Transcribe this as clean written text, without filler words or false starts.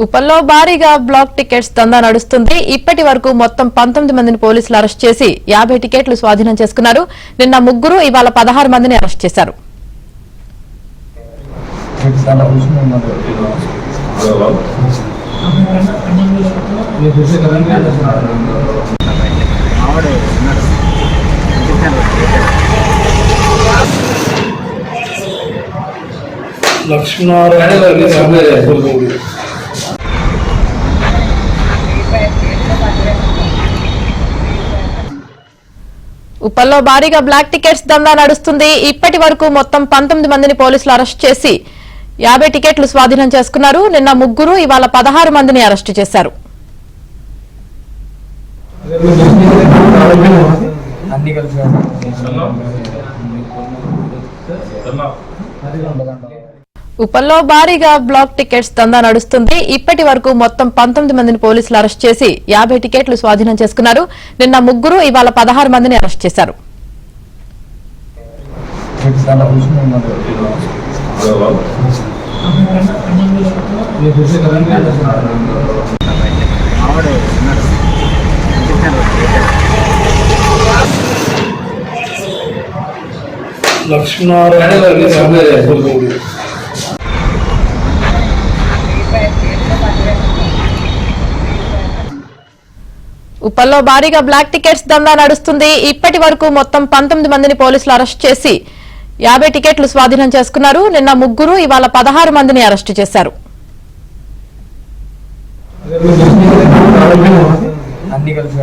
ఉపల్లో భారీగా black tickets దందా నడుస్తుంది. ఇప్పటి వరకు మొత్తం 19 మందిని పోలీసులు అరెస్ట్ చేసి 50 టికెట్లు స్వాధీనం చేసుకున్నారు. నిన్న ముగ్గురు, ఇవాళ 16 మందిని అరెస్ట్ చేశారు. ఉపల్లో భారీగా బ్లాక్ టికెట్స్ దందా నడుస్తుంది. ఇప్పటి వరకు మొత్తం 19 మందిని పోలీసులు అరెస్ట్ చేసి 50 టికెట్లు స్వాధీనం చేసుకున్నారు. నిన్న ముగ్గురు, ఇవాళ 16 మందిని అరెస్ట్ చేశారు. ఉపల్లో భారీగా బ్లాక్ టికెట్స్ దందా నడుస్తుంది. ఇప్పటి వరకు మొత్తం 19 మందిని పోలీసులు అరెస్ట్ చేసి 50 టికెట్లు స్వాధీనం చేసుకున్నారు. నిన్న ముగ్గురు, ఇవాళ 16 మందిని అరెస్ట్ చేశారు. ఉపల్లో భారీగా బ్లాక్ టికెట్స్ దందా నడుస్తుంది. ఇప్పటి వరకు మొత్తం 19 మందిని పోలీసులు అరెస్ట్ చేసి 50 టికెట్లు స్వాధీనం చేసుకున్నారు. నిన్న ముగ్గురు, ఇవాళ 16 మందిని అరెస్ట్ చేశారు. అన్ని కలిసి